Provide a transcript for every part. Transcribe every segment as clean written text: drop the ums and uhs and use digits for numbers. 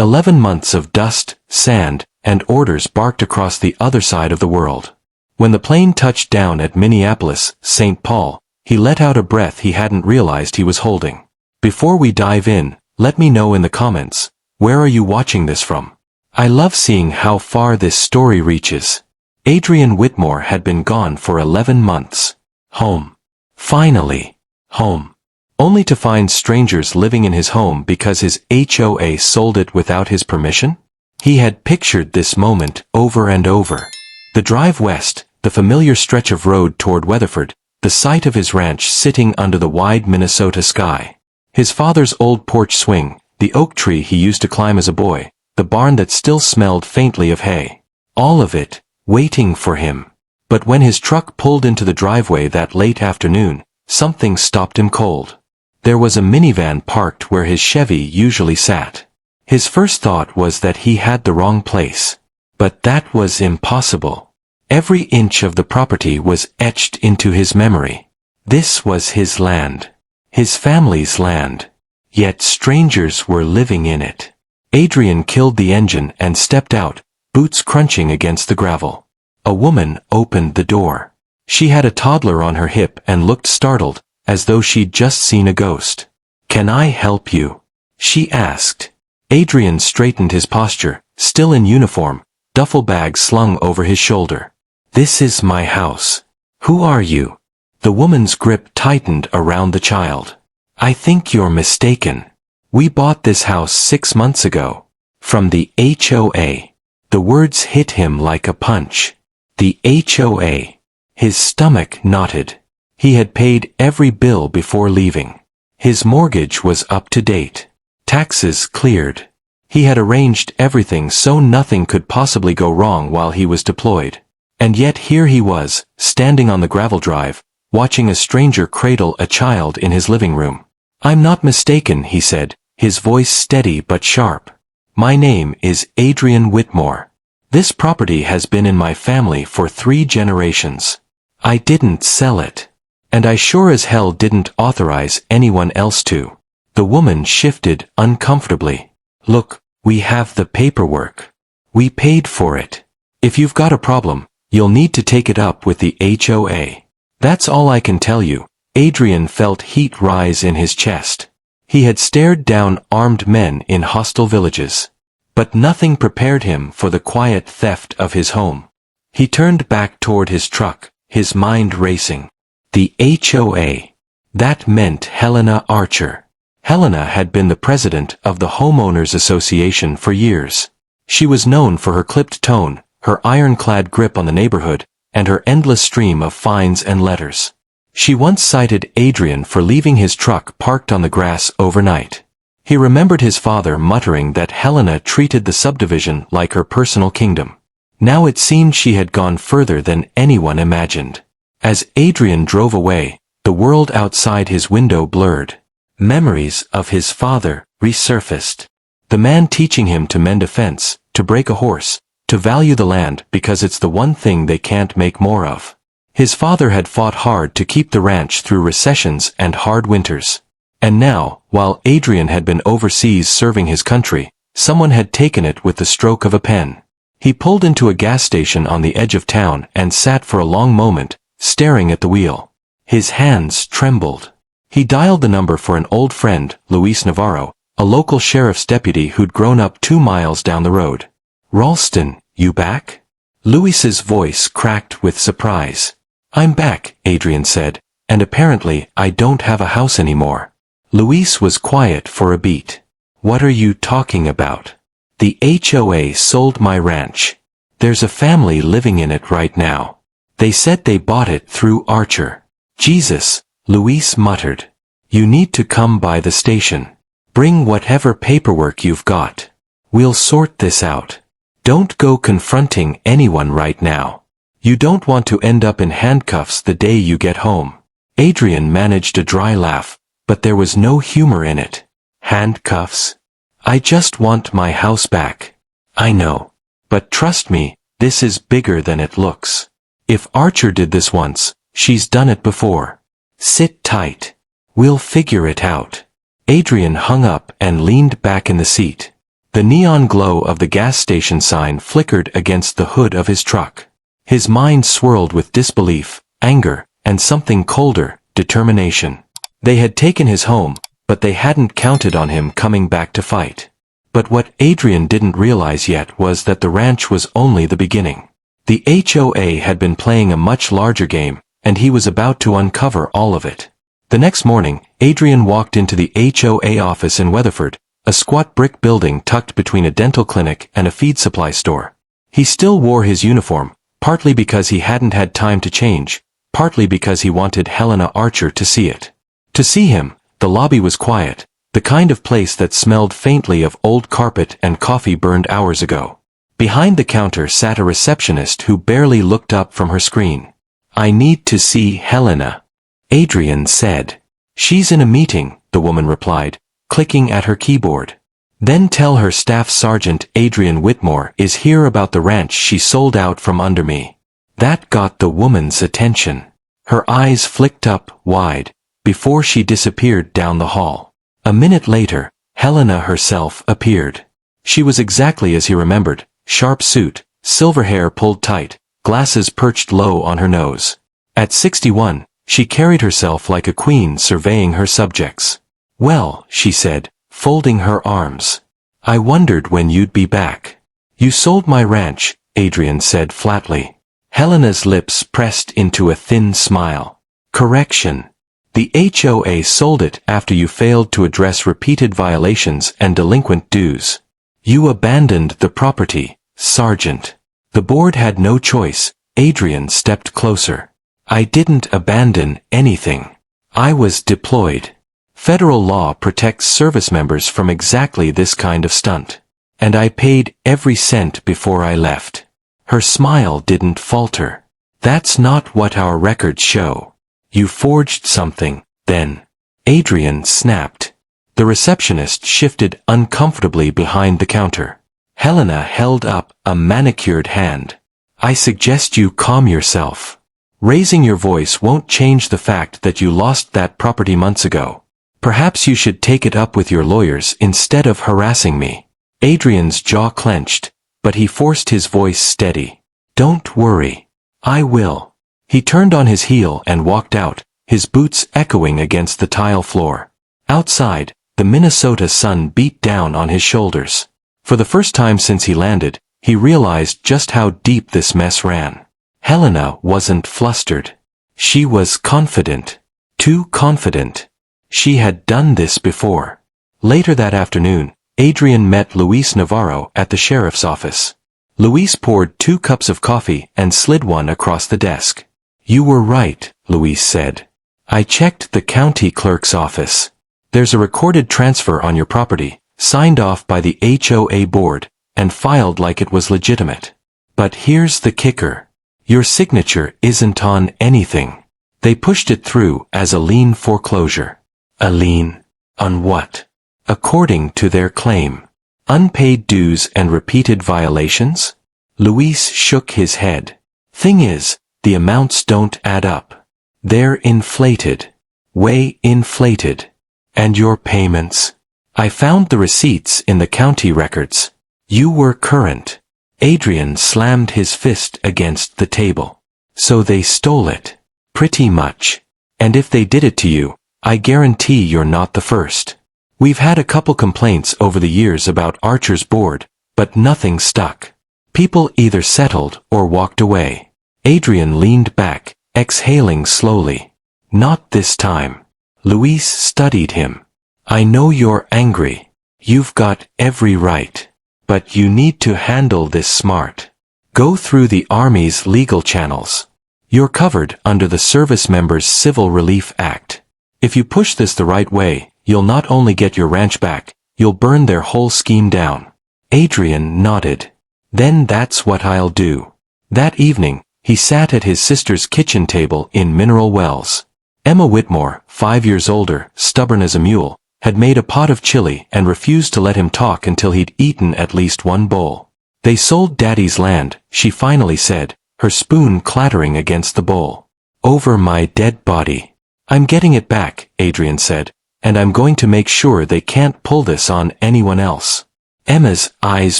11 months of dust, sand, and orders barked across the other side of the world. When the plane touched down at Minneapolis, St. Paul, he let out a breath he hadn't realized he was holding. Before we dive in, let me know in the comments, where are you watching this from? I love seeing how far this story reaches. Adrian Whitmore had been gone for 11 months. Home. Finally. Home. Only to find strangers living in his home because his HOA sold it without his permission? He had pictured this moment over and over. The drive west, the familiar stretch of road toward Weatherford, the sight of his ranch sitting under the wide Minnesota sky. His father's old porch swing, the oak tree he used to climb as a boy, the barn that still smelled faintly of hay. All of it, waiting for him. But when his truck pulled into the driveway that late afternoon, something stopped him cold. There was a minivan parked where his Chevy usually sat. His first thought was that he had the wrong place. But that was impossible. Every inch of the property was etched into his memory. This was his land. His family's land. Yet strangers were living in it. Adrian killed the engine and stepped out, boots crunching against the gravel. A woman opened the door. She had a toddler on her hip and looked startled, as though she'd just seen a ghost. "Can I help you?" she asked. Adrian straightened his posture, still in uniform, duffel bag slung over his shoulder. "This is my house. Who are you?" The woman's grip tightened around the child. "I think you're mistaken. We bought this house 6 months ago. From the HOA. The words hit him like a punch. The HOA. His stomach knotted. He had paid every bill before leaving. His mortgage was up to date. Taxes cleared. He had arranged everything so nothing could possibly go wrong while he was deployed. And yet here he was, standing on the gravel drive, watching a stranger cradle a child in his living room. "I'm not mistaken," he said, his voice steady but sharp. "My name is Adrian Whitmore. This property has been in my family for 3 generations. I didn't sell it. And I sure as hell didn't authorize anyone else to." The woman shifted uncomfortably. "Look, we have the paperwork. We paid for it. If you've got a problem, you'll need to take it up with the HOA. That's all I can tell you." Adrian felt heat rise in his chest. He had stared down armed men in hostile villages. But nothing prepared him for the quiet theft of his home. He turned back toward his truck, his mind racing. The HOA. That meant Helena Archer. Helena had been the president of the Homeowners Association for years. She was known for her clipped tone, her ironclad grip on the neighborhood, and her endless stream of fines and letters. She once cited Adrian for leaving his truck parked on the grass overnight. He remembered his father muttering that Helena treated the subdivision like her personal kingdom. Now it seemed she had gone further than anyone imagined. As Adrian drove away, the world outside his window blurred. Memories of his father resurfaced. The man teaching him to mend a fence, to break a horse, to value the land because it's the one thing they can't make more of. His father had fought hard to keep the ranch through recessions and hard winters. And now, while Adrian had been overseas serving his country, someone had taken it with the stroke of a pen. He pulled into a gas station on the edge of town and sat for a long moment, staring at the wheel. His hands trembled. He dialed the number for an old friend, Luis Navarro, a local sheriff's deputy who'd grown up 2 miles down the road. "Ralston, you back?" Luis's voice cracked with surprise. "I'm back," Adrian said, "and apparently I don't have a house anymore." Luis was quiet for a beat. "What are you talking about?" "The HOA sold my ranch. There's a family living in it right now. They said they bought it through Archer." "Jesus," Luis muttered. "You need to come by the station. Bring whatever paperwork you've got. We'll sort this out. Don't go confronting anyone right now. You don't want to end up in handcuffs the day you get home." Adrian managed a dry laugh, but there was no humor in it. "Handcuffs? I just want my house back." "I know. But trust me, this is bigger than it looks. If Archer did this once, she's done it before. Sit tight. We'll figure it out." Adrian hung up and leaned back in the seat. The neon glow of the gas station sign flickered against the hood of his truck. His mind swirled with disbelief, anger, and something colder, determination. They had taken his home, but they hadn't counted on him coming back to fight. But what Adrian didn't realize yet was that the ranch was only the beginning. The HOA had been playing a much larger game, and he was about to uncover all of it. The next morning, Adrian walked into the HOA office in Weatherford, a squat brick building tucked between a dental clinic and a feed supply store. He still wore his uniform, partly because he hadn't had time to change, partly because he wanted Helena Archer to see it. To see him, the lobby was quiet, the kind of place that smelled faintly of old carpet and coffee burned hours ago. Behind the counter sat a receptionist who barely looked up from her screen. "I need to see Helena," Adrian said. "She's in a meeting," the woman replied, clicking at her keyboard. "Then tell her Staff Sergeant Adrian Whitmore is here about the ranch she sold out from under me." That got the woman's attention. Her eyes flicked up wide, before she disappeared down the hall. A minute later, Helena herself appeared. She was exactly as he remembered, sharp suit, silver hair pulled tight, glasses perched low on her nose. At 61, she carried herself like a queen surveying her subjects. "Well," she said, folding her arms. "I wondered when you'd be back." "You sold my ranch," Adrian said flatly. Helena's lips pressed into a thin smile. "Correction. The HOA sold it after you failed to address repeated violations and delinquent dues. You abandoned the property, Sergeant." The board had no choice. Adrian stepped closer. "I didn't abandon anything. I was deployed. Federal law protects service members from exactly this kind of stunt. And I paid every cent before I left." Her smile didn't falter. "That's not what our records show. You forged something, then." Adrian snapped. The receptionist shifted uncomfortably behind the counter. Helena held up a manicured hand. "I suggest you calm yourself. Raising your voice won't change the fact that you lost that property months ago. Perhaps you should take it up with your lawyers instead of harassing me." Adrian's jaw clenched, but he forced his voice steady. "Don't worry. I will." He turned on his heel and walked out, his boots echoing against the tile floor. Outside, the Minnesota sun beat down on his shoulders. For the first time since he landed, he realized just how deep this mess ran. Helena wasn't flustered. She was confident. Too confident. She had done this before. Later that afternoon, Adrian met Luis Navarro at the sheriff's office. Luis poured 2 cups of coffee and slid one across the desk. "You were right," Luis said. "I checked the county clerk's office. There's a recorded transfer on your property, signed off by the HOA board, and filed like it was legitimate. But here's the kicker. Your signature isn't on anything. They pushed it through as a lien foreclosure." "A lien? On what?" "According to their claim. Unpaid dues and repeated violations?" Luis shook his head. "Thing is, the amounts don't add up. They're inflated. Way inflated. And your payments? I found the receipts in the county records. You were current." Adrian slammed his fist against the table. "So they stole it." "Pretty much. And if they did it to you, I guarantee you're not the first. We've had a couple complaints over the years about Archer's board, but nothing stuck. People either settled or walked away." Adrian leaned back, exhaling slowly. "Not this time." Luis studied him. "I know you're angry. You've got every right. But you need to handle this smart. Go through the Army's legal channels. You're covered under the Service Members Civil Relief Act. If you push this the right way, you'll not only get your ranch back, you'll burn their whole scheme down." Adrian nodded. "Then that's what I'll do." That evening, he sat at his sister's kitchen table in Mineral Wells. Emma Whitmore, 5 years older, stubborn as a mule, had made a pot of chili and refused to let him talk until he'd eaten at least 1 bowl. "They sold Daddy's land," she finally said, her spoon clattering against the bowl. "Over my dead body." "I'm getting it back," Adrian said, "and I'm going to make sure they can't pull this on anyone else." Emma's eyes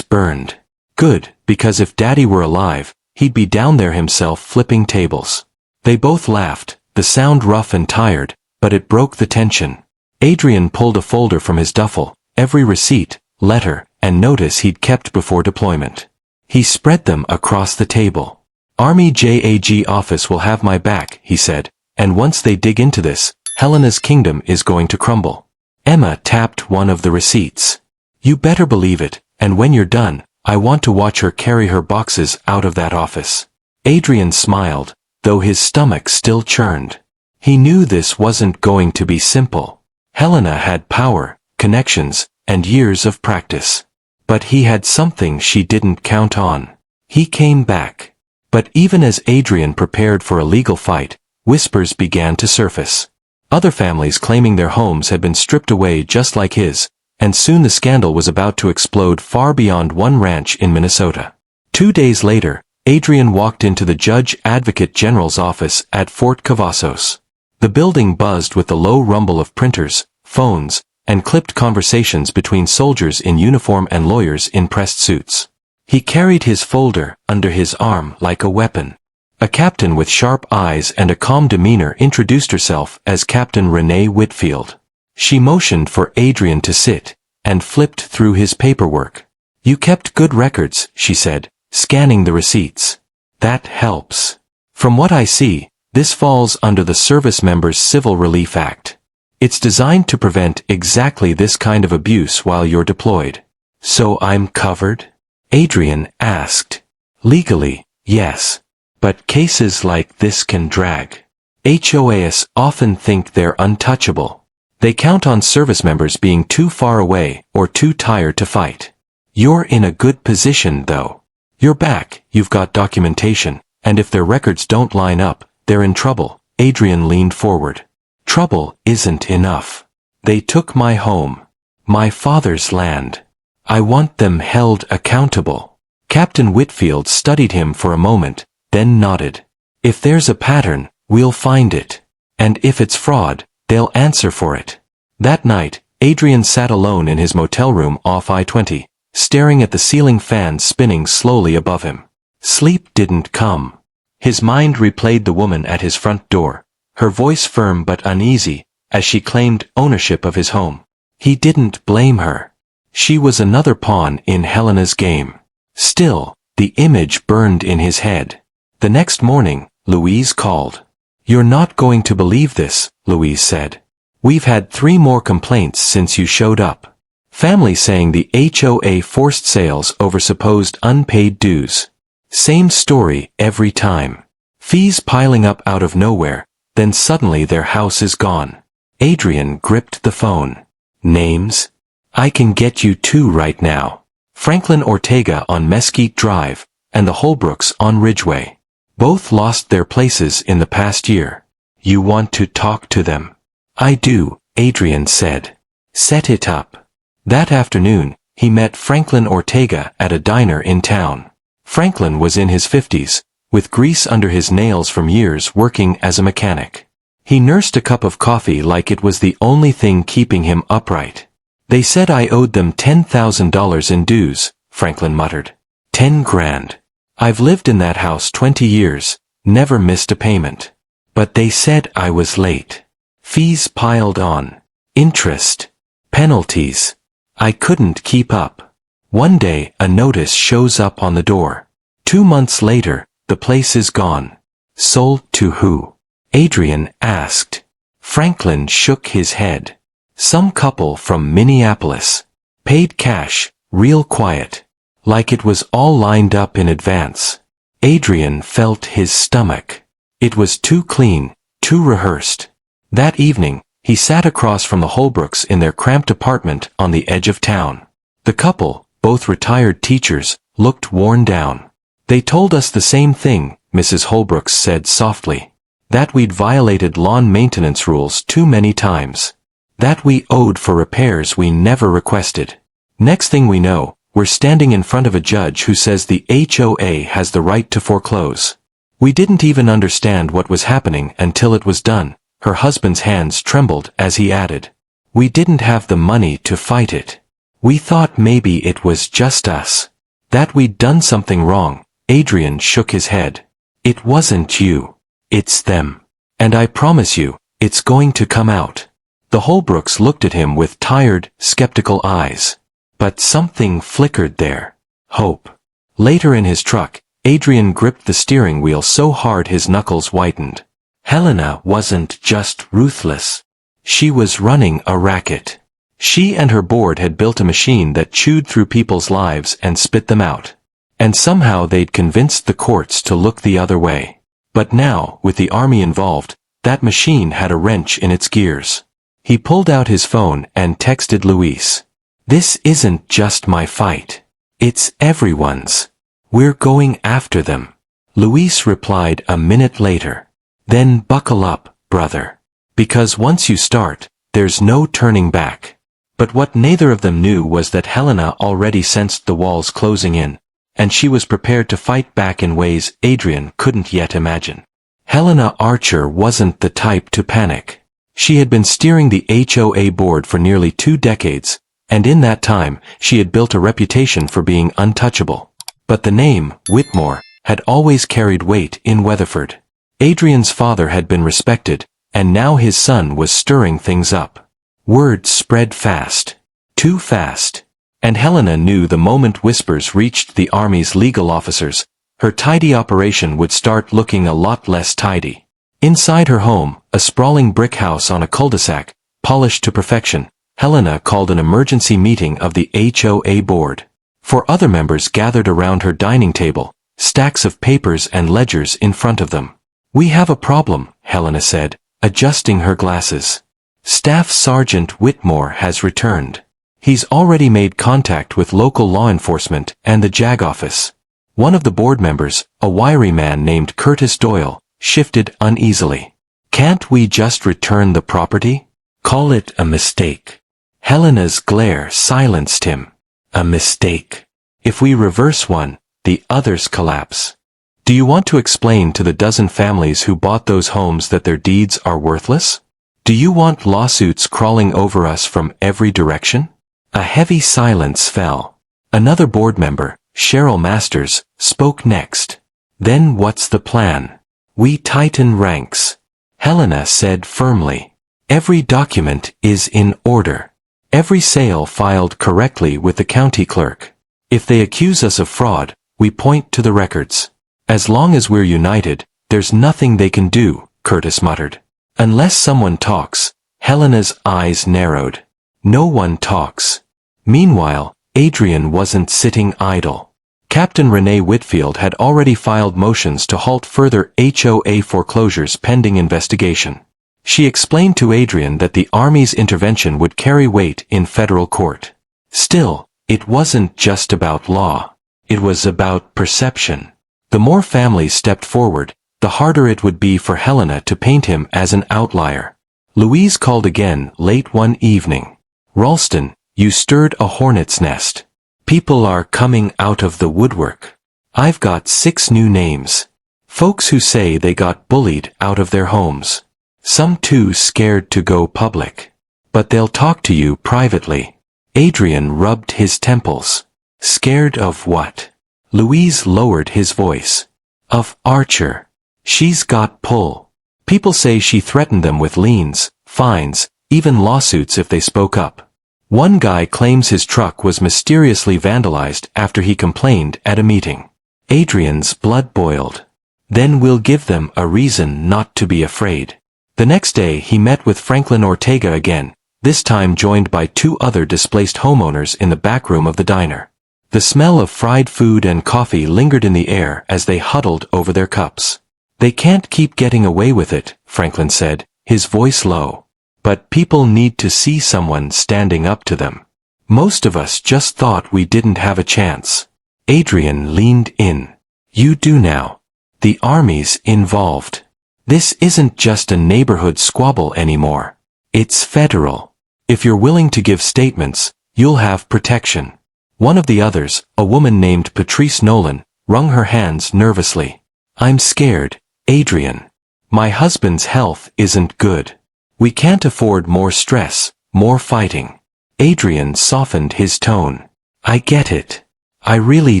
burned. Good, because if Daddy were alive, he'd be down there himself flipping tables. They both laughed, the sound rough and tired, but it broke the tension. Adrian pulled a folder from his duffel, every receipt, letter, and notice he'd kept before deployment. He spread them across the table. Army JAG office will have my back, he said, and once they dig into this, Helena's kingdom is going to crumble. Emma tapped one of the receipts. You better believe it, and when you're done, I want to watch her carry her boxes out of that office. Adrian smiled, though his stomach still churned. He knew this wasn't going to be simple. Helena had power, connections, and years of practice. But he had something she didn't count on. He came back. But even as Adrian prepared for a legal fight, whispers began to surface. Other families claiming their homes had been stripped away just like his, and soon the scandal was about to explode far beyond one ranch in Minnesota. 2 days later, Adrian walked into the Judge Advocate General's office at Fort Cavazos. The building buzzed with the low rumble of printers, phones, and clipped conversations between soldiers in uniform and lawyers in pressed suits. He carried his folder under his arm like a weapon. A captain with sharp eyes and a calm demeanor introduced herself as Captain Renee Whitfield. She motioned for Adrian to sit, and flipped through his paperwork. You kept good records, she said, scanning the receipts. That helps. From what I see, this falls under the Service Members Civil Relief Act. It's designed to prevent exactly this kind of abuse while you're deployed. So I'm covered? Adrian asked. Legally, yes. But cases like this can drag. HOAs often think they're untouchable. They count on service members being too far away or too tired to fight. You're in a good position, though. You're back, you've got documentation, and if their records don't line up, they're in trouble. Adrian leaned forward. Trouble isn't enough. They took my home. My father's land. I want them held accountable. Captain Whitfield studied him for a moment, then nodded. If there's a pattern, we'll find it. And if it's fraud, they'll answer for it. That night, Adrian sat alone in his motel room off I-20, staring at the ceiling fan spinning slowly above him. Sleep didn't come. His mind replayed the woman at his front door, her voice firm but uneasy, as she claimed ownership of his home. He didn't blame her. She was another pawn in Helena's game. Still, the image burned in his head. The next morning, Louise called. You're not going to believe this, Louise said. We've had 3 more complaints since you showed up. Family saying the HOA forced sales over supposed unpaid dues. Same story every time. Fees piling up out of nowhere, then suddenly their house is gone. Adrian gripped the phone. Names? I can get you 2 right now. Franklin Ortega on Mesquite Drive, and the Holbrooks on Ridgeway. Both lost their places in the past year. You want to talk to them? I do, Adrian said. Set it up. That afternoon, he met Franklin Ortega at a diner in town. Franklin was in his 50s, with grease under his nails from years working as a mechanic. He nursed a cup of coffee like it was the only thing keeping him upright. They said I owed them $10,000 in dues, Franklin muttered. 10 grand. I've lived in that house 20 years, never missed a payment. But they said I was late. Fees piled on. Interest. Penalties. I couldn't keep up. One day, a notice shows up on the door. 2 months later, the place is gone. Sold to who? Adrian asked. Franklin shook his head. Some couple from Minneapolis. Paid cash, real quiet. Like it was all lined up in advance. Adrian felt his stomach. It was too clean, too rehearsed. That evening, he sat across from the Holbrooks in their cramped apartment on the edge of town. The couple, both retired teachers, looked worn down. They told us the same thing, Mrs. Holbrooks said softly. That we'd violated lawn maintenance rules too many times. That we owed for repairs we never requested. Next thing we know, we're standing in front of a judge who says the HOA has the right to foreclose. We didn't even understand what was happening until it was done. Her husband's hands trembled as he added. We didn't have the money to fight it. We thought maybe it was just us. That we'd done something wrong. Adrian shook his head. It wasn't you. It's them. And I promise you, it's going to come out. The Holbrooks looked at him with tired, skeptical eyes. But something flickered there. Hope. Later in his truck, Adrian gripped the steering wheel so hard his knuckles whitened. Helena wasn't just ruthless. She was running a racket. She and her board had built a machine that chewed through people's lives and spit them out. And somehow they'd convinced the courts to look the other way. But now, with the army involved, that machine had a wrench in its gears. He pulled out his phone and texted Luis. This isn't just my fight. It's everyone's. We're going after them. Luis replied a minute later. Then buckle up, brother. Because once you start, there's no turning back. But what neither of them knew was that Helena already sensed the walls closing in, and she was prepared to fight back in ways Adrian couldn't yet imagine. Helena Archer wasn't the type to panic. She had been steering the HOA board for nearly 2 decades, and in that time, she had built a reputation for being untouchable. But the name, Whitmore, had always carried weight in Weatherford. Adrian's father had been respected, and now his son was stirring things up. Word spread fast. Too fast. And Helena knew the moment whispers reached the Army's legal officers, her tidy operation would start looking a lot less tidy. Inside her home, a sprawling brick house on a cul-de-sac, polished to perfection, Helena called an emergency meeting of the HOA board. 4 other members gathered around her dining table, stacks of papers and ledgers in front of them. We have a problem, Helena said, adjusting her glasses. Staff Sergeant Whitmore has returned. He's already made contact with local law enforcement and the JAG office. One of the board members, a wiry man named Curtis Doyle, shifted uneasily. Can't we just return the property? Call it a mistake. Helena's glare silenced him. A mistake. If we reverse one, the others collapse. Do you want to explain to the dozen families who bought those homes that their deeds are worthless? Do you want lawsuits crawling over us from every direction? A heavy silence fell. Another board member, Cheryl Masters, spoke next. Then what's the plan? We tighten ranks. Helena said firmly. Every document is in order. Every sale filed correctly with the county clerk. If they accuse us of fraud, we point to the records. As long as we're united, there's nothing they can do, Curtis muttered. Unless someone talks, Helena's eyes narrowed. No one talks. Meanwhile, Adrian wasn't sitting idle. Captain Renee Whitfield had already filed motions to halt further HOA foreclosures pending investigation. She explained to Adrian that the Army's intervention would carry weight in federal court. Still, it wasn't just about law. It was about perception. The more families stepped forward, the harder it would be for Helena to paint him as an outlier. Louise called again late one evening. Ralston, you stirred a hornet's nest. People are coming out of the woodwork. I've got 6 new names. Folks who say they got bullied out of their homes. Some too scared to go public. But they'll talk to you privately. Adrian rubbed his temples. Scared of what? Louise lowered his voice. Of Archer. She's got pull. People say she threatened them with liens, fines, even lawsuits if they spoke up. One guy claims his truck was mysteriously vandalized after he complained at a meeting. Adrian's blood boiled. Then we'll give them a reason not to be afraid. The next day he met with Franklin Ortega again, this time joined by 2 other displaced homeowners in the back room of the diner. The smell of fried food and coffee lingered in the air as they huddled over their cups. They can't keep getting away with it, Franklin said, his voice low. But people need to see someone standing up to them. Most of us just thought we didn't have a chance. Adrian leaned in. You do now. The Army's involved. This isn't just a neighborhood squabble anymore. It's federal. If you're willing to give statements, you'll have protection. One of the others, a woman named Patrice Nolan, wrung her hands nervously. I'm scared, Adrian. My husband's health isn't good. We can't afford more stress, more fighting. Adrian softened his tone. I get it. I really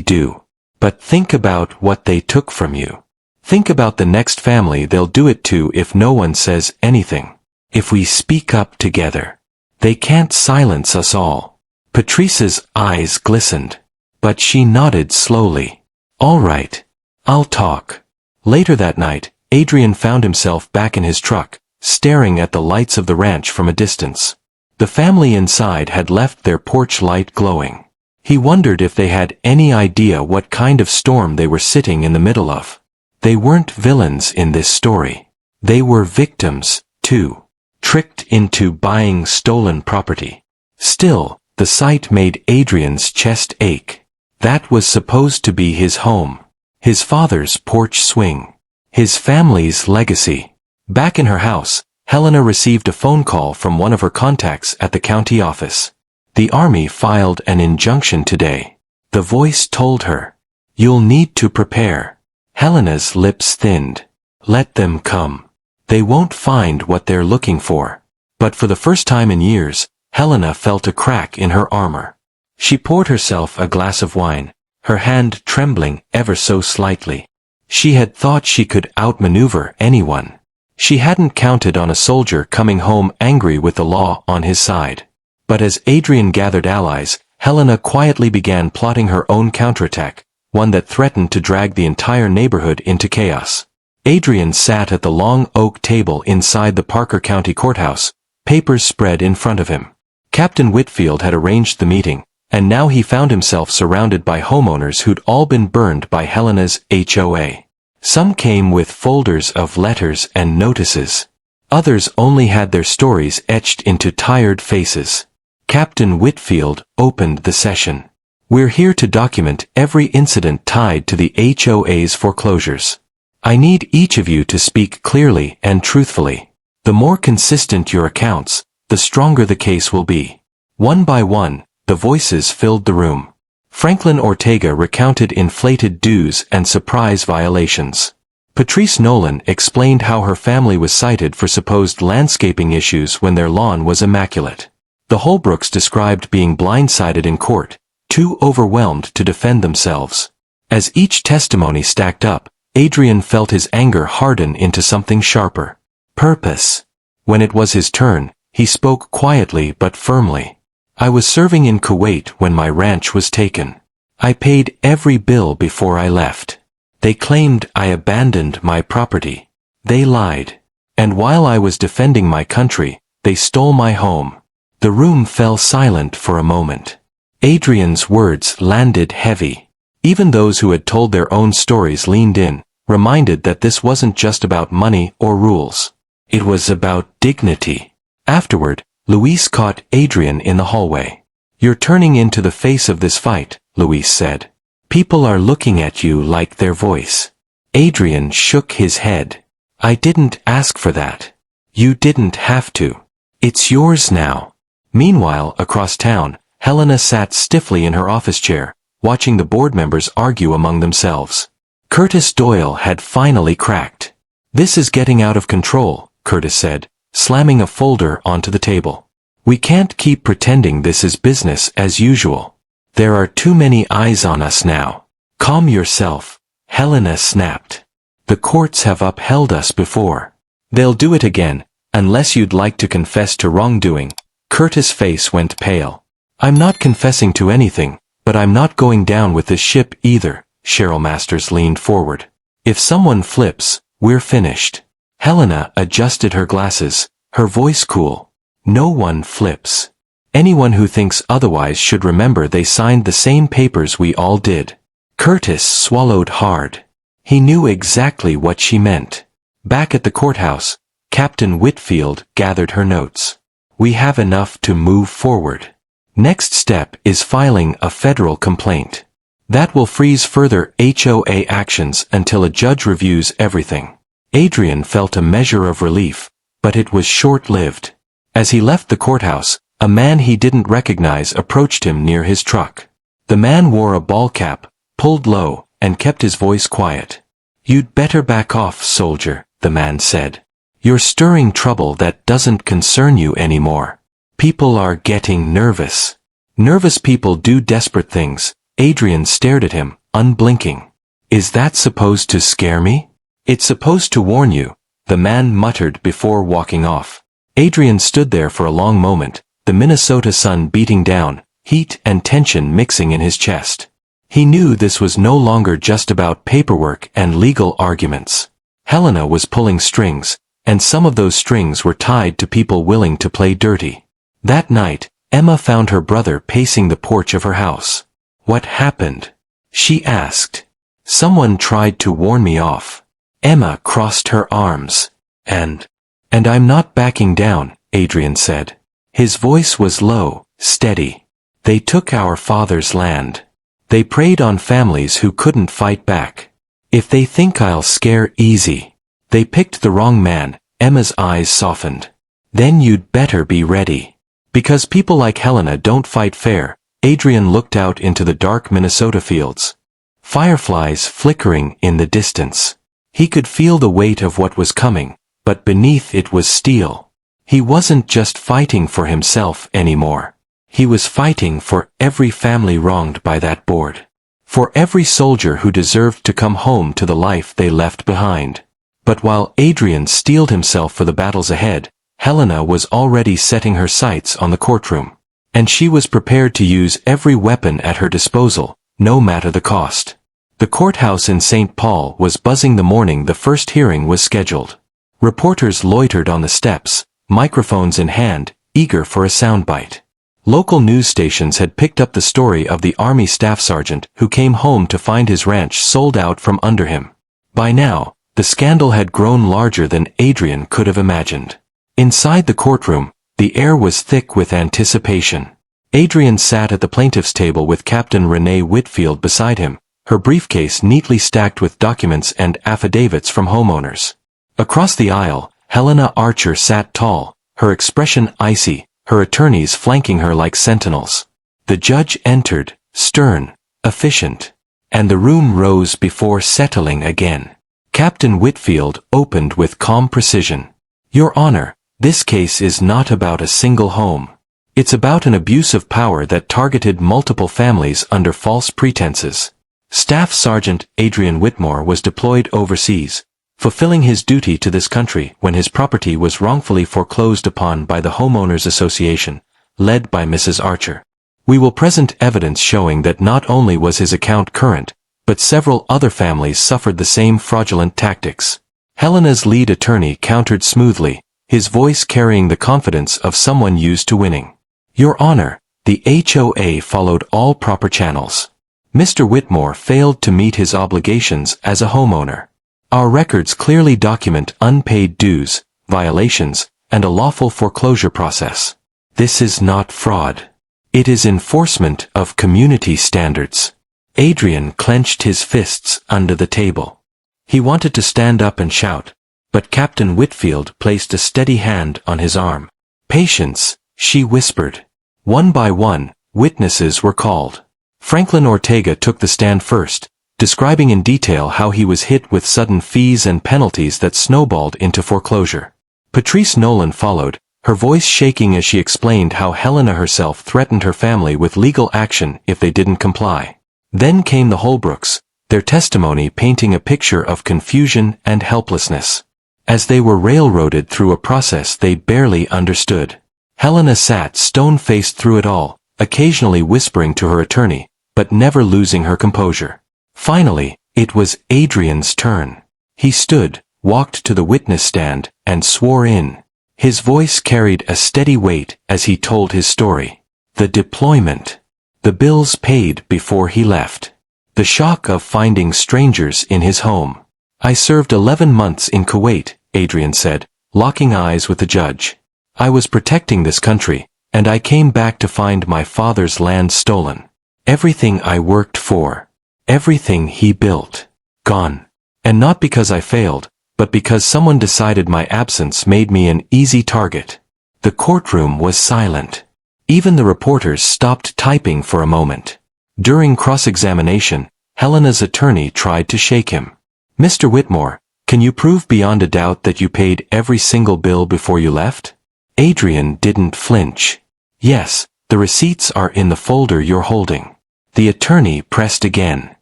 do. But think about what they took from you. Think about the next family they'll do it to if no one says anything. If we speak up together. They can't silence us all. Patrice's eyes glistened. But she nodded slowly. All right. I'll talk. Later that night, Adrian found himself back in his truck, staring at the lights of the ranch from a distance. The family inside had left their porch light glowing. He wondered if they had any idea what kind of storm they were sitting in the middle of. They weren't villains in this story. They were victims, too. Tricked into buying stolen property. Still, the sight made Adrian's chest ache. That was supposed to be his home. His father's porch swing. His family's legacy. Back in her house, Helena received a phone call from one of her contacts at the county office. The army filed an injunction today. The voice told her, "You'll need to prepare." Helena's lips thinned. Let them come. They won't find what they're looking for. But for the first time in years, Helena felt a crack in her armor. She poured herself a glass of wine, her hand trembling ever so slightly. She had thought she could outmaneuver anyone. She hadn't counted on a soldier coming home angry with the law on his side. But as Adrian gathered allies, Helena quietly began plotting her own counterattack, one that threatened to drag the entire neighborhood into chaos. Adrian sat at the long oak table inside the Parker County Courthouse, papers spread in front of him. Captain Whitfield had arranged the meeting, and now he found himself surrounded by homeowners who'd all been burned by Helena's HOA. Some came with folders of letters and notices. Others only had their stories etched into tired faces. Captain Whitfield opened the session. We're here to document every incident tied to the HOA's foreclosures. I need each of you to speak clearly and truthfully. The more consistent your accounts, the stronger the case will be. One by one, the voices filled the room. Franklin Ortega recounted inflated dues and surprise violations. Patrice Nolan explained how her family was cited for supposed landscaping issues when their lawn was immaculate. The Holbrooks described being blindsided in court, too overwhelmed to defend themselves. As each testimony stacked up, Adrian felt his anger harden into something sharper. Purpose. When it was his turn, he spoke quietly but firmly. I was serving in Kuwait when my ranch was taken. I paid every bill before I left. They claimed I abandoned my property. They lied. And while I was defending my country, they stole my home. The room fell silent for a moment. Adrian's words landed heavy. Even those who had told their own stories leaned in, reminded that this wasn't just about money or rules. It was about dignity. Afterward, Luis caught Adrian in the hallway. You're turning into the face of this fight, Luis said. People are looking at you like their voice. Adrian shook his head. I didn't ask for that. You didn't have to. It's yours now. Meanwhile, across town, Helena sat stiffly in her office chair, watching the board members argue among themselves. Curtis Doyle had finally cracked. This is getting out of control, Curtis said, slamming a folder onto the table. We can't keep pretending this is business as usual. There are too many eyes on us now. Calm yourself, Helena snapped. The courts have upheld us before. They'll do it again, unless you'd like to confess to wrongdoing. Curtis' face went pale. I'm not confessing to anything, but I'm not going down with this ship either. Cheryl Masters leaned forward. If someone flips, we're finished. Helena adjusted her glasses, her voice cool. No one flips. Anyone who thinks otherwise should remember they signed the same papers we all did. Curtis swallowed hard. He knew exactly what she meant. Back at the courthouse, Captain Whitfield gathered her notes. We have enough to move forward. Next step is filing a federal complaint. That will freeze further HOA actions until a judge reviews everything. Adrian felt a measure of relief, but it was short-lived. As he left the courthouse, a man he didn't recognize approached him near his truck. The man wore a ball cap, pulled low, and kept his voice quiet. You'd better back off, soldier, the man said. You're stirring trouble that doesn't concern you anymore. People are getting nervous. Nervous people do desperate things. Adrian stared at him, unblinking. Is that supposed to scare me? It's supposed to warn you, the man muttered before walking off. Adrian stood there for a long moment, the Minnesota sun beating down, heat and tension mixing in his chest. He knew this was no longer just about paperwork and legal arguments. Helena was pulling strings, and some of those strings were tied to people willing to play dirty. That night, Emma found her brother pacing the porch of her house. What happened? She asked. Someone tried to warn me off. Emma crossed her arms. And I'm not backing down, Adrian said. His voice was low, steady. They took our father's land. They preyed on families who couldn't fight back. If they think I'll scare easy, they picked the wrong man. Emma's eyes softened. Then you'd better be ready. Because people like Helena don't fight fair. Adrian looked out into the dark Minnesota fields. Fireflies flickering in the distance. He could feel the weight of what was coming, but beneath it was steel. He wasn't just fighting for himself anymore. He was fighting for every family wronged by that board. For every soldier who deserved to come home to the life they left behind. But while Adrian steeled himself for the battles ahead, Helena was already setting her sights on the courtroom. And she was prepared to use every weapon at her disposal, no matter the cost. The courthouse in St. Paul was buzzing the morning the first hearing was scheduled. Reporters loitered on the steps, microphones in hand, eager for a soundbite. Local news stations had picked up the story of the Army staff sergeant who came home to find his ranch sold out from under him. By now, the scandal had grown larger than Adrian could have imagined. Inside the courtroom, the air was thick with anticipation. Adrian sat at the plaintiff's table with Captain Renee Whitfield beside him, her briefcase neatly stacked with documents and affidavits from homeowners. Across the aisle, Helena Archer sat tall, her expression icy, her attorneys flanking her like sentinels. The judge entered, stern, efficient, and the room rose before settling again. Captain Whitfield opened with calm precision. Your Honor, this case is not about a single home. It's about an abuse of power that targeted multiple families under false pretenses. Staff Sergeant Adrian Whitmore was deployed overseas, fulfilling his duty to this country when his property was wrongfully foreclosed upon by the Homeowners Association, led by Mrs. Archer. We will present evidence showing that not only was his account current, but several other families suffered the same fraudulent tactics. Helena's lead attorney countered smoothly, his voice carrying the confidence of someone used to winning. Your Honor, the HOA followed all proper channels. Mr. Whitmore failed to meet his obligations as a homeowner. Our records clearly document unpaid dues, violations, and a lawful foreclosure process. This is not fraud. It is enforcement of community standards. Adrian clenched his fists under the table. He wanted to stand up and shout, but Captain Whitfield placed a steady hand on his arm. Patience, she whispered. One by one, witnesses were called. Franklin Ortega took the stand first, describing in detail how he was hit with sudden fees and penalties that snowballed into foreclosure. Patrice Nolan followed, her voice shaking as she explained how Helena herself threatened her family with legal action if they didn't comply. Then came the Holbrooks, their testimony painting a picture of confusion and helplessness. As they were railroaded through a process they barely understood. Helena sat stone-faced through it all, occasionally whispering to her attorney, but never losing her composure. Finally, it was Adrian's turn. He stood, walked to the witness stand, and swore in. His voice carried a steady weight as he told his story. The deployment. The bills paid before he left. The shock of finding strangers in his home. I served 11 months in Kuwait, Adrian said, locking eyes with the judge. I was protecting this country, and I came back to find my father's land stolen. Everything I worked for. Everything he built. Gone. And not because I failed, but because someone decided my absence made me an easy target. The courtroom was silent. Even the reporters stopped typing for a moment. During cross-examination, Helena's attorney tried to shake him. Mr. Whitmore, can you prove beyond a doubt that you paid every single bill before you left? Adrian didn't flinch. Yes, the receipts are in the folder you're holding. The attorney pressed again.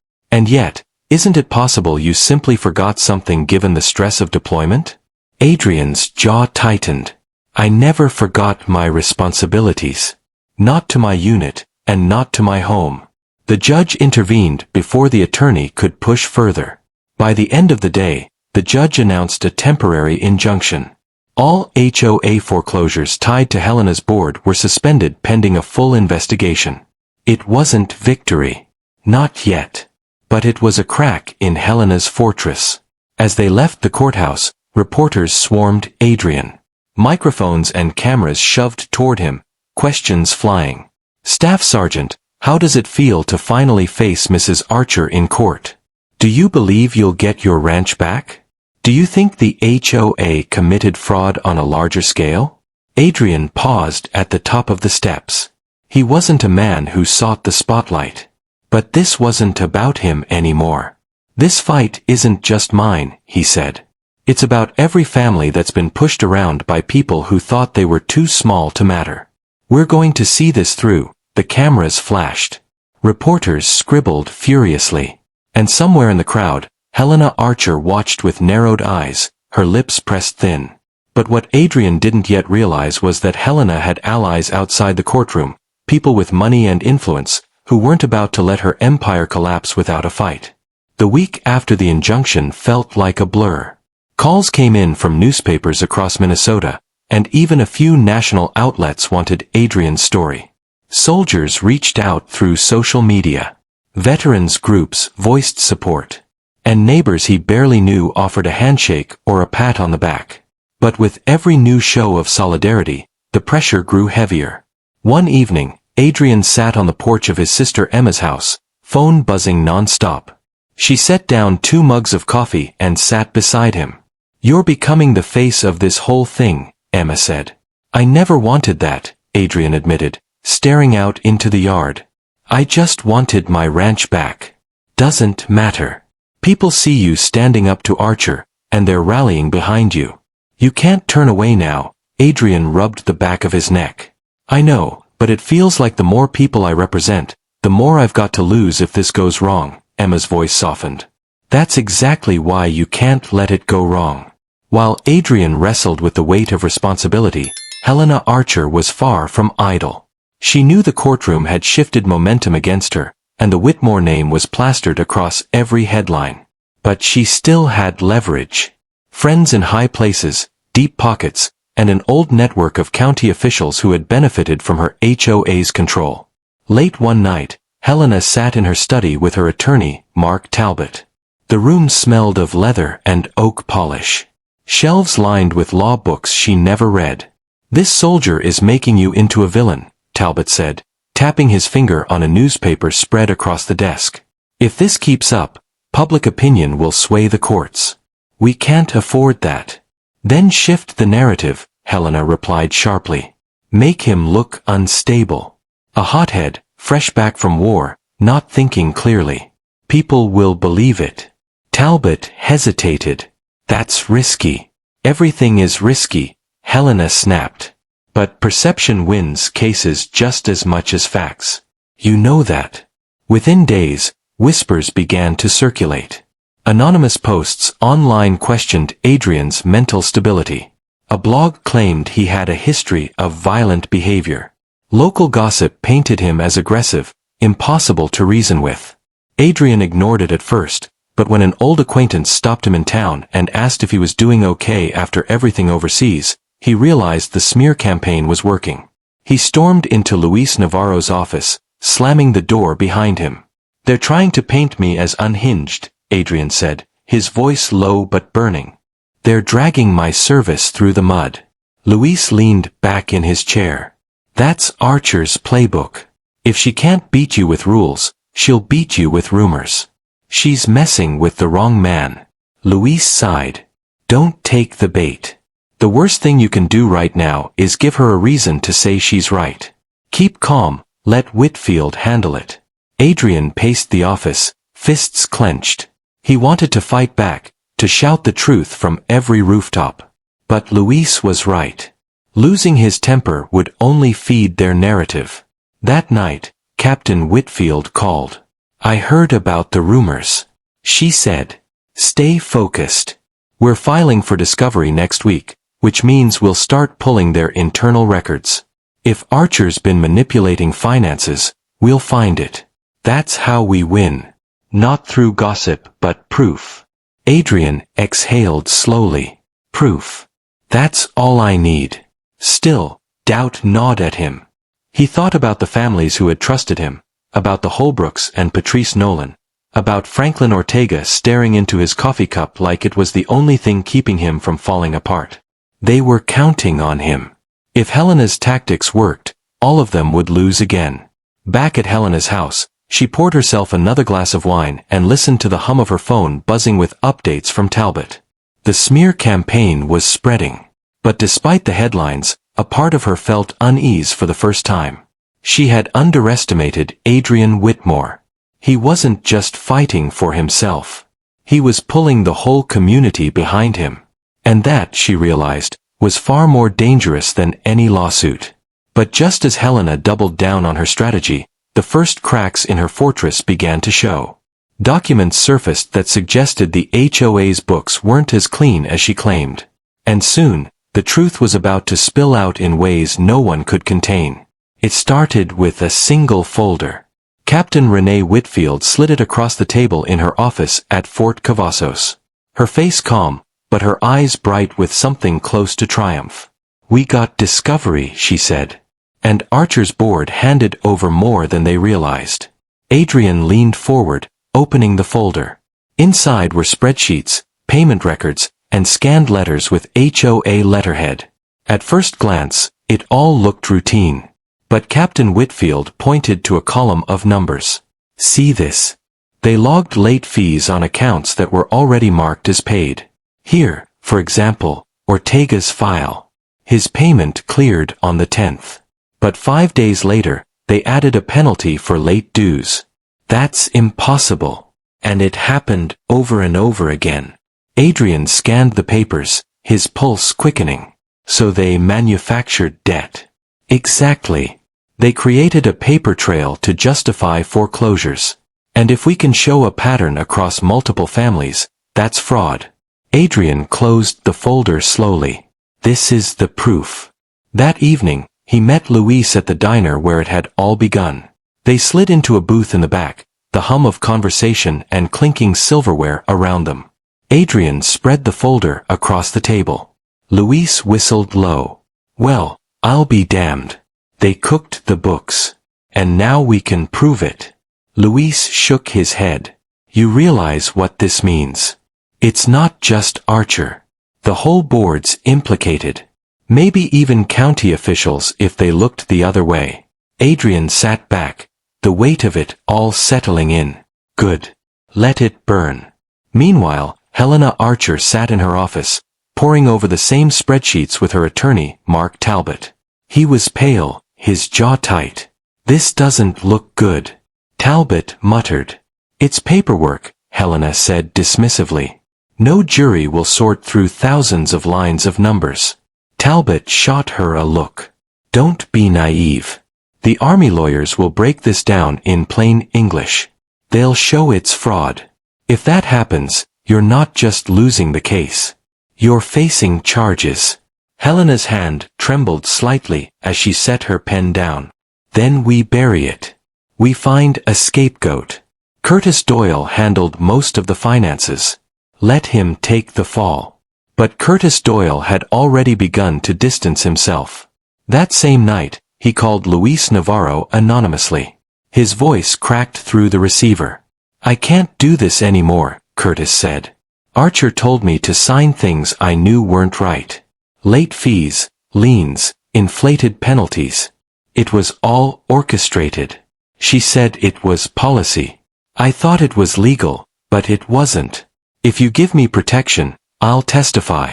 And yet, isn't it possible you simply forgot something given the stress of deployment? Adrian's jaw tightened. I never forgot my responsibilities. Not to my unit, and not to my home. The judge intervened before the attorney could push further. By the end of the day, the judge announced a temporary injunction. All HOA foreclosures tied to Helena's board were suspended pending a full investigation. It wasn't victory. Not yet. But it was a crack in Helena's fortress. As they left the courthouse, reporters swarmed Adrian. Microphones and cameras shoved toward him, questions flying. Staff Sergeant, how does it feel to finally face Mrs. Archer in court? Do you believe you'll get your ranch back? Do you think the HOA committed fraud on a larger scale? Adrian paused at the top of the steps. He wasn't a man who sought the spotlight. But this wasn't about him anymore. This fight isn't just mine, he said. It's about every family that's been pushed around by people who thought they were too small to matter. We're going to see this through. The cameras flashed. Reporters scribbled furiously. And somewhere in the crowd, Helena Archer watched with narrowed eyes, her lips pressed thin. But what Adrian didn't yet realize was that Helena had allies outside the courtroom, people with money and influence, who weren't about to let her empire collapse without a fight. The week after the injunction felt like a blur. Calls came in from newspapers across Minnesota, and even a few national outlets wanted Adrian's story. Soldiers reached out through social media. Veterans groups voiced support. And neighbors he barely knew offered a handshake or a pat on the back. But with every new show of solidarity, the pressure grew heavier. One evening, Adrian sat on the porch of his sister Emma's house, phone buzzing non-stop. She set down 2 mugs of coffee and sat beside him. You're becoming the face of this whole thing, Emma said. I never wanted that, Adrian admitted, staring out into the yard. I just wanted my ranch back. Doesn't matter. People see you standing up to Archer, and they're rallying behind you. You can't turn away now. Adrian rubbed the back of his neck. I know, but it feels like the more people I represent, the more I've got to lose if this goes wrong, Emma's voice softened. That's exactly why you can't let it go wrong. While Adrian wrestled with the weight of responsibility, Helena Archer was far from idle. She knew the courtroom had shifted momentum against her, and the Whitmore name was plastered across every headline. But she still had leverage. Friends in high places, deep pockets, and an old network of county officials who had benefited from her HOA's control. Late one night, Helena sat in her study with her attorney, Mark Talbot. The room smelled of leather and oak polish. Shelves lined with law books she never read. This soldier is making you into a villain, Talbot said, tapping his finger on a newspaper spread across the desk. If this keeps up, public opinion will sway the courts. We can't afford that. Then shift the narrative, Helena replied sharply. Make him look unstable. A hothead, fresh back from war, not thinking clearly. People will believe it. Talbot hesitated. That's risky. Everything is risky, Helena snapped. But perception wins cases just as much as facts. You know that. Within days, whispers began to circulate. Anonymous posts online questioned Adrian's mental stability. A blog claimed he had a history of violent behavior. Local gossip painted him as aggressive, impossible to reason with. Adrian ignored it at first, but when an old acquaintance stopped him in town and asked if he was doing okay after everything overseas, he realized the smear campaign was working. He stormed into Luis Navarro's office, slamming the door behind him. They're trying to paint me as unhinged, Adrian said, his voice low but burning. They're dragging my service through the mud. Luis leaned back in his chair. That's Archer's playbook. If she can't beat you with rules, she'll beat you with rumors. She's messing with the wrong man. Luis sighed. Don't take the bait. The worst thing you can do right now is give her a reason to say she's right. Keep calm, let Whitfield handle it. Adrian paced the office, fists clenched. He wanted to fight back, to shout the truth from every rooftop. But Luis was right. Losing his temper would only feed their narrative. That night, Captain Whitfield called. "I heard about the rumors," she said. "Stay focused. We're filing for discovery next week, which means we'll start pulling their internal records. If Archer's been manipulating finances, we'll find it. That's how we win. Not through gossip, but proof." Adrian exhaled slowly. "Proof. That's all I need." Still, doubt gnawed at him. He thought about the families who had trusted him, about the Holbrooks and Patrice Nolan, about Franklin Ortega staring into his coffee cup like it was the only thing keeping him from falling apart. They were counting on him. If Helena's tactics worked, all of them would lose again. Back at Helena's house, she poured herself another glass of wine and listened to the hum of her phone buzzing with updates from Talbot. The smear campaign was spreading. But despite the headlines, a part of her felt unease for the first time. She had underestimated Adrian Whitmore. He wasn't just fighting for himself. He was pulling the whole community behind him. And that, she realized, was far more dangerous than any lawsuit. But just as Helena doubled down on her strategy, the first cracks in her fortress began to show. Documents surfaced that suggested the HOA's books weren't as clean as she claimed. And soon, the truth was about to spill out in ways no one could contain. It started with a single folder. Captain Renee Whitfield slid it across the table in her office at Fort Cavazos. Her face calm, but her eyes bright with something close to triumph. "We got discovery," she said. And Archer's board handed over more than they realized. Adrian leaned forward, opening the folder. Inside were spreadsheets, payment records, and scanned letters with HOA letterhead. At first glance, it all looked routine. But Captain Whitfield pointed to a column of numbers. "See this? They logged late fees on accounts that were already marked as paid. Here, for example, Ortega's file. His payment cleared on the 10th. But 5 days later, they added a penalty for late dues. That's impossible. And it happened over and over again." Adrian scanned the papers, his pulse quickening. "So they manufactured debt." "Exactly. They created a paper trail to justify foreclosures. And if we can show a pattern across multiple families, that's fraud." Adrian closed the folder slowly. "This is the proof." That evening, he met Luis at the diner where it had all begun. They slid into a booth in the back, the hum of conversation and clinking silverware around them. Adrian spread the folder across the table. Luis whistled low. "Well, I'll be damned. They cooked the books. And now we can prove it." Luis shook his head. "You realize what this means. It's not just Archer. The whole board's implicated. Maybe even county officials if they looked the other way." Adrian sat back, the weight of it all settling in. "Good. Let it burn." Meanwhile, Helena Archer sat in her office, poring over the same spreadsheets with her attorney, Mark Talbot. He was pale, his jaw tight. "This doesn't look good," Talbot muttered. "It's paperwork," Helena said dismissively. "No jury will sort through thousands of lines of numbers." Talbot shot her a look. "Don't be naive. The army lawyers will break this down in plain English. They'll show it's fraud. If that happens, you're not just losing the case. You're facing charges." Helena's hand trembled slightly as she set her pen down. "Then we bury it. We find a scapegoat. Curtis Doyle handled most of the finances. Let him take the fall." But Curtis Doyle had already begun to distance himself. That same night, he called Luis Navarro anonymously. His voice cracked through the receiver. "I can't do this anymore," Curtis said. "Archer told me to sign things I knew weren't right. Late fees, liens, inflated penalties. It was all orchestrated." She said it was policy. "I thought it was legal, but it wasn't. If you give me protection, I'll testify."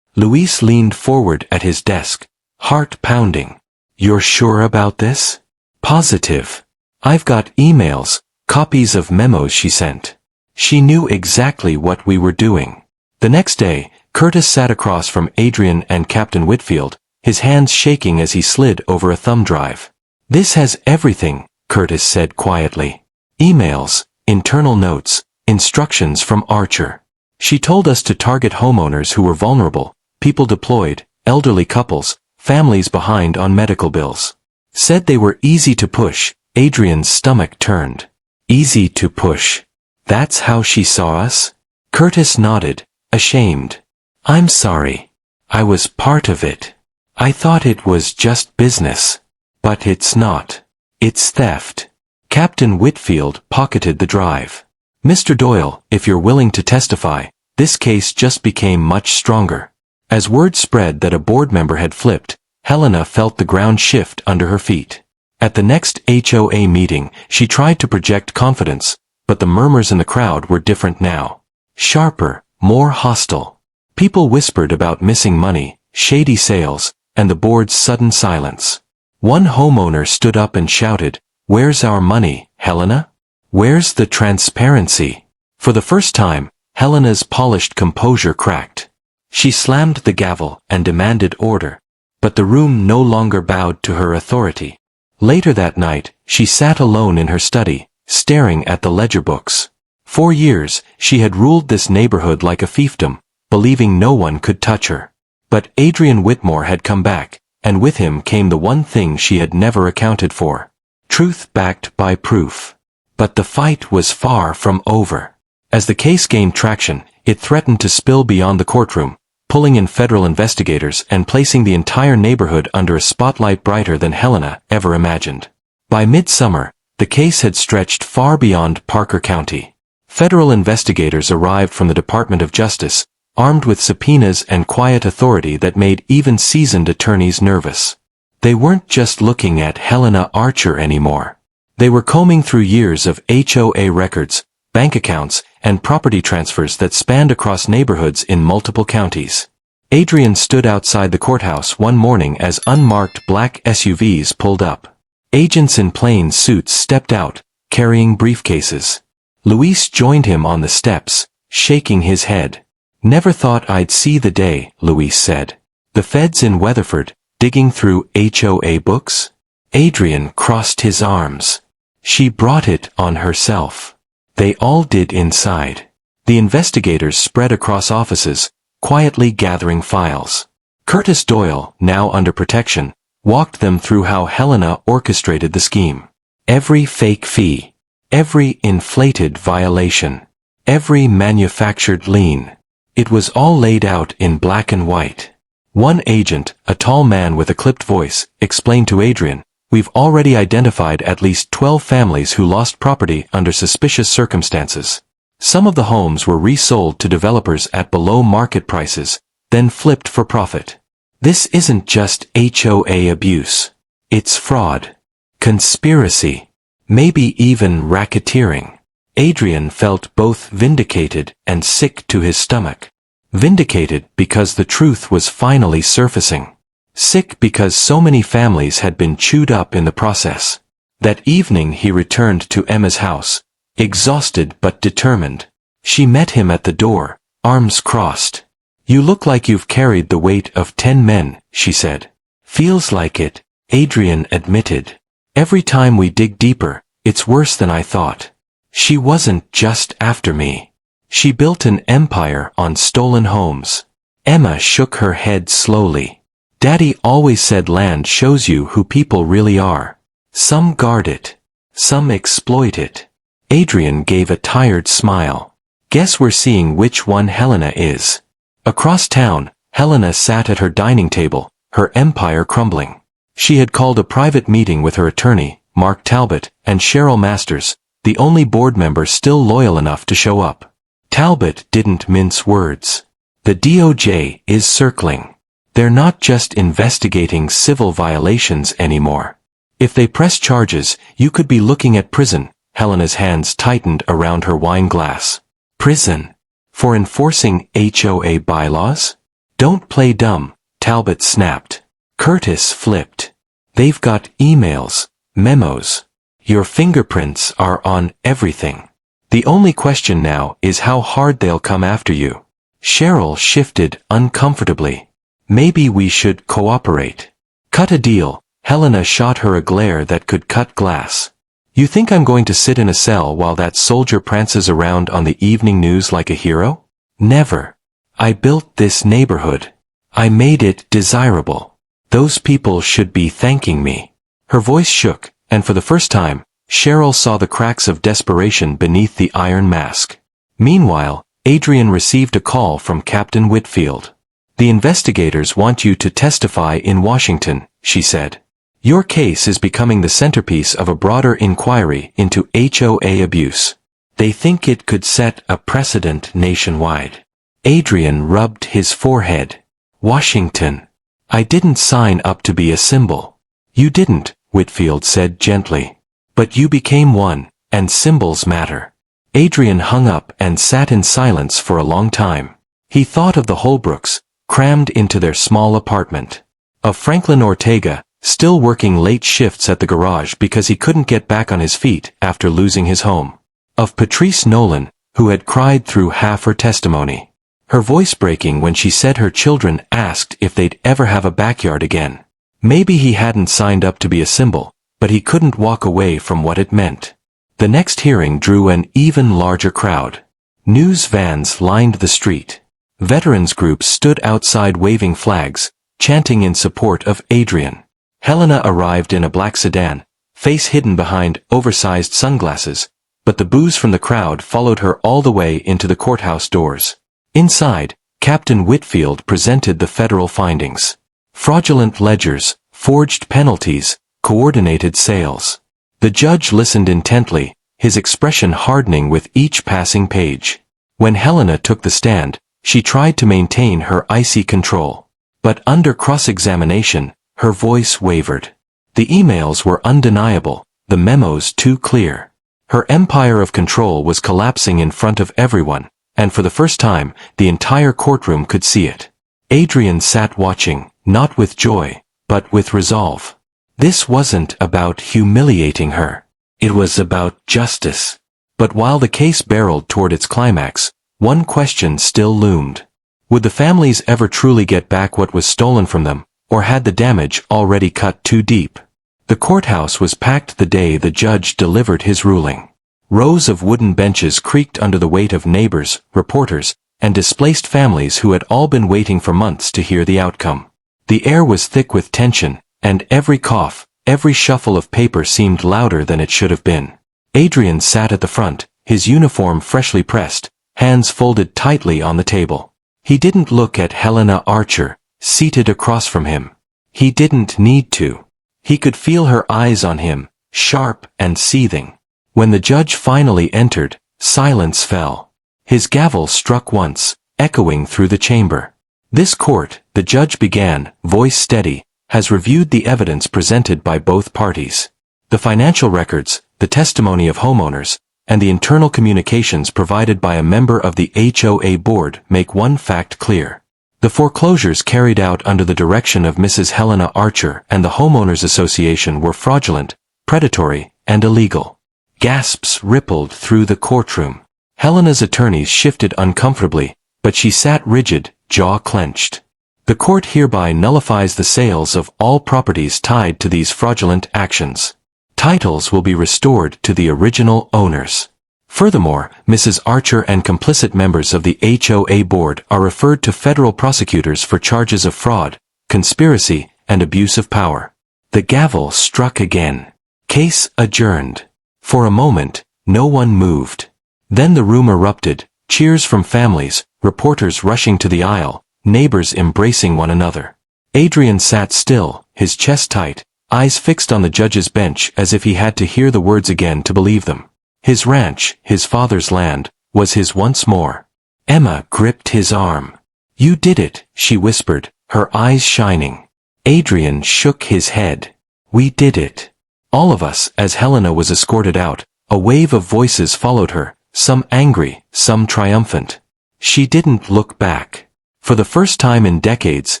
Luis leaned forward at his desk, heart pounding. "You're sure about this?" "Positive. I've got emails, copies of memos she sent. She knew exactly what we were doing." The next day, Curtis sat across from Adrian and Captain Whitfield, his hands shaking as he slid over a thumb drive. "This has everything," Curtis said quietly. "Emails, internal notes, instructions from Archer. She told us to target homeowners who were vulnerable, people deployed, elderly couples, families behind on medical bills. Said they were easy to push." Adrian's stomach turned. "Easy to push. That's how she saw us?" Curtis nodded, ashamed. "I'm sorry. I was part of it. I thought it was just business. But it's not. It's theft." Captain Whitfield pocketed the drive. "Mr. Doyle, if you're willing to testify, this case just became much stronger." As word spread that a board member had flipped, Helena felt the ground shift under her feet. At the next HOA meeting, she tried to project confidence, but the murmurs in the crowd were different now. Sharper, more hostile. People whispered about missing money, shady sales, and the board's sudden silence. One homeowner stood up and shouted, "Where's our money, Helena? Where's the transparency?" For the first time, Helena's polished composure cracked. She slammed the gavel and demanded order, but the room no longer bowed to her authority. Later that night, she sat alone in her study, staring at the ledger books. For years, she had ruled this neighborhood like a fiefdom, believing no one could touch her. But Adrian Whitmore had come back, and with him came the one thing she had never accounted for. Truth backed by proof. But the fight was far from over. As the case gained traction, it threatened to spill beyond the courtroom, pulling in federal investigators and placing the entire neighborhood under a spotlight brighter than Helena ever imagined. By midsummer, the case had stretched far beyond Parker County. Federal investigators arrived from the Department of Justice, armed with subpoenas and quiet authority that made even seasoned attorneys nervous. They weren't just looking at Helena Archer anymore. They were combing through years of HOA records, bank accounts, and property transfers that spanned across neighborhoods in multiple counties. Adrian stood outside the courthouse one morning as unmarked black SUVs pulled up. Agents in plain suits stepped out, carrying briefcases. Luis joined him on the steps, shaking his head. "Never thought I'd see the day," Luis said. "The feds in Weatherford, digging through HOA books?" Adrian crossed his arms. "She brought it on herself. They all did inside." The investigators spread across offices, quietly gathering files. Curtis Doyle, now under protection, walked them through how Helena orchestrated the scheme. Every fake fee. Every inflated violation. Every manufactured lien. It was all laid out in black and white. One agent, a tall man with a clipped voice, explained to Adrian, "We've already identified at least 12 families who lost property under suspicious circumstances. Some of the homes were resold to developers at below market prices, then flipped for profit. This isn't just HOA abuse. It's fraud. Conspiracy. Maybe even racketeering." Adrian felt both vindicated and sick to his stomach. Vindicated because the truth was finally surfacing. Sick because so many families had been chewed up in the process. That evening he returned to Emma's house, exhausted but determined. She met him at the door, arms crossed. "You look like you've carried the weight of 10 men, she said. "Feels like it," Adrian admitted. "Every time we dig deeper, it's worse than I thought. She wasn't just after me. She built an empire on stolen homes." Emma shook her head slowly. "Daddy always said land shows you who people really are. Some guard it. Some exploit it." Adrian gave a tired smile. "Guess we're seeing which one Helena is." Across town, Helena sat at her dining table, her empire crumbling. She had called a private meeting with her attorney, Mark Talbot, and Cheryl Masters, the only board member still loyal enough to show up. Talbot didn't mince words. "The DOJ is circling. They're not just investigating civil violations anymore. If they press charges, you could be looking at prison." Helena's hands tightened around her wine glass. "Prison? For enforcing HOA bylaws?" "Don't play dumb," Talbot snapped. Curtis flipped. "They've got emails, memos. Your fingerprints are on everything. The only question now is how hard they'll come after you." Cheryl shifted uncomfortably. Maybe we should cooperate. Cut a deal. Helena shot her a glare that could cut glass. You think I'm going to sit in a cell while that soldier prances around on the evening news like a hero? Never. I built this neighborhood. I made it desirable. Those people should be thanking me. Her voice shook, and for the first time, Cheryl saw the cracks of desperation beneath the iron mask. Meanwhile, Adrian received a call from Captain Whitfield. The investigators want you to testify in Washington, she said. Your case is becoming the centerpiece of a broader inquiry into HOA abuse. They think it could set a precedent nationwide. Adrian rubbed his forehead. Washington. I didn't sign up to be a symbol. You didn't, Whitfield said gently. But you became one, and symbols matter. Adrian hung up and sat in silence for a long time. He thought of the Holbrooks, crammed into their small apartment. Of Franklin Ortega, still working late shifts at the garage because he couldn't get back on his feet after losing his home. Of Patrice Nolan, who had cried through half her testimony. Her voice breaking when she said her children asked if they'd ever have a backyard again. Maybe he hadn't signed up to be a symbol, but he couldn't walk away from what it meant. The next hearing drew an even larger crowd. News vans lined the street. Veterans groups stood outside waving flags, chanting in support of Adrian. Helena arrived in a black sedan, face hidden behind oversized sunglasses, but the boos from the crowd followed her all the way into the courthouse doors. Inside, Captain Whitfield presented the federal findings. Fraudulent ledgers, forged penalties, coordinated sales. The judge listened intently, his expression hardening with each passing page. When Helena took the stand, she tried to maintain her icy control. But under cross-examination, her voice wavered. The emails were undeniable, the memos too clear. Her empire of control was collapsing in front of everyone, and for the first time, the entire courtroom could see it. Adrian sat watching, not with joy, but with resolve. This wasn't about humiliating her. It was about justice. But while the case barreled toward its climax, one question still loomed. Would the families ever truly get back what was stolen from them, or had the damage already cut too deep? The courthouse was packed the day the judge delivered his ruling. Rows of wooden benches creaked under the weight of neighbors, reporters, and displaced families who had all been waiting for months to hear the outcome. The air was thick with tension, and every cough, every shuffle of paper seemed louder than it should have been. Adrian sat at the front, his uniform freshly pressed, hands folded tightly on the table. He didn't look at Helena Archer, seated across from him. He didn't need to. He could feel her eyes on him, sharp and seething. When the judge finally entered, silence fell. His gavel struck once, echoing through the chamber. This court, the judge began, voice steady, has reviewed the evidence presented by both parties. The financial records, the testimony of homeowners, and the internal communications provided by a member of the HOA board make one fact clear. The foreclosures carried out under the direction of Mrs. Helena Archer and the Homeowners Association were fraudulent, predatory, and illegal. Gasps rippled through the courtroom. Helena's attorneys shifted uncomfortably, but she sat rigid, jaw clenched. The court hereby nullifies the sales of all properties tied to these fraudulent actions. Titles will be restored to the original owners. Furthermore, Mrs. Archer and complicit members of the HOA board are referred to federal prosecutors for charges of fraud, conspiracy, and abuse of power. The gavel struck again. Case adjourned. For a moment, no one moved. Then the room erupted, cheers from families, reporters rushing to the aisle, neighbors embracing one another. Adrian sat still, his chest tight, eyes fixed on the judge's bench as if he had to hear the words again to believe them. His ranch, his father's land, was his once more. Emma gripped his arm. "You did it," she whispered, her eyes shining. Adrian shook his head. "We did it." All of us, as Helena was escorted out, a wave of voices followed her, some angry, some triumphant. She didn't look back. For the first time in decades,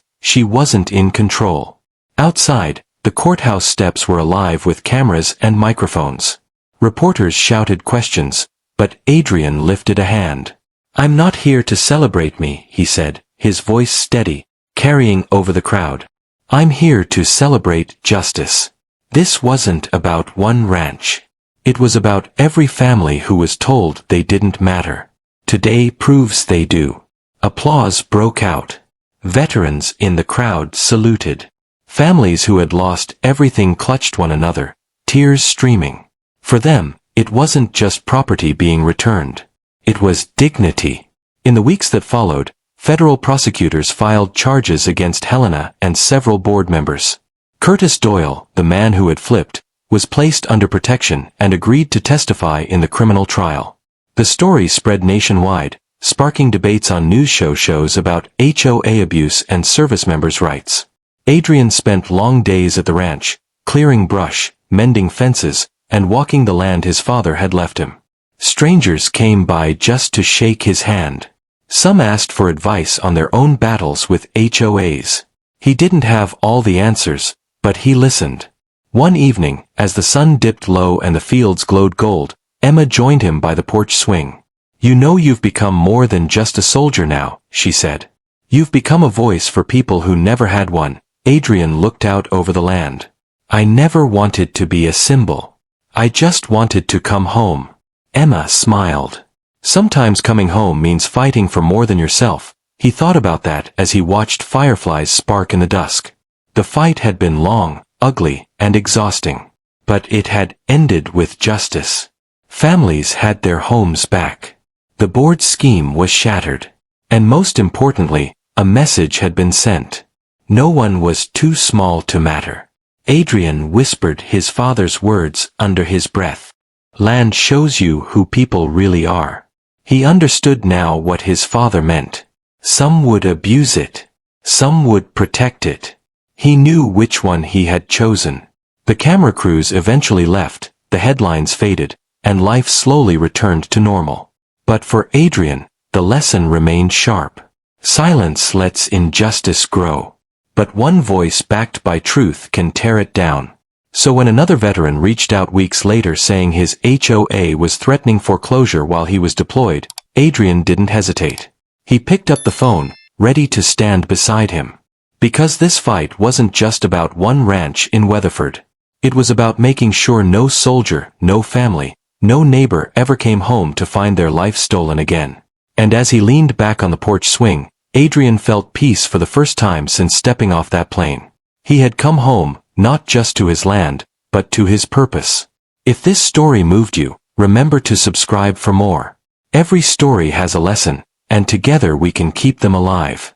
she wasn't in control. Outside, the courthouse steps were alive with cameras and microphones. Reporters shouted questions, but Adrian lifted a hand. "I'm not here to celebrate me," he said, his voice steady. carrying over the crowd. I'm here to celebrate justice. This wasn't about one ranch. It was about every family who was told they didn't matter. Today proves they do. Applause broke out. Veterans in the crowd saluted. Families who had lost everything clutched one another, tears streaming. For them, it wasn't just property being returned. It was dignity. In the weeks that followed, federal prosecutors filed charges against Helena and several board members. Curtis Doyle, the man who had flipped, was placed under protection and agreed to testify in the criminal trial. The story spread nationwide, sparking debates on news shows about HOA abuse and service members' rights. Adrian spent long days at the ranch, clearing brush, mending fences, and walking the land his father had left him. Strangers came by just to shake his hand. Some asked for advice on their own battles with HOAs. He didn't have all the answers, but he listened. One evening, as the sun dipped low and the fields glowed gold, Emma joined him by the porch swing. "You know you've become more than just a soldier now," she said. "You've become a voice for people who never had one." Adrian looked out over the land. "I never wanted to be a symbol. I just wanted to come home." Emma smiled. Sometimes coming home means fighting for more than yourself. He thought about that as he watched fireflies spark in the dusk. The fight had been long, ugly, and exhausting. But it had ended with justice. Families had their homes back. The board scheme was shattered. And most importantly, a message had been sent. No one was too small to matter. Adrian whispered his father's words under his breath. Land shows you who people really are. He understood now what his father meant. Some would abuse it. Some would protect it. He knew which one he had chosen. The camera crews eventually left, the headlines faded, and life slowly returned to normal. But for Adrian, the lesson remained sharp. Silence lets injustice grow. But one voice backed by truth can tear it down. So when another veteran reached out weeks later saying his HOA was threatening foreclosure while he was deployed, Adrian didn't hesitate. He picked up the phone, ready to stand beside him. Because this fight wasn't just about one ranch in Weatherford. It was about making sure no soldier, no family, no neighbor ever came home to find their life stolen again. And as he leaned back on the porch swing, Adrian felt peace for the first time since stepping off that plane. He had come home, not just to his land, but to his purpose. If this story moved you, remember to subscribe for more. Every story has a lesson, and together we can keep them alive.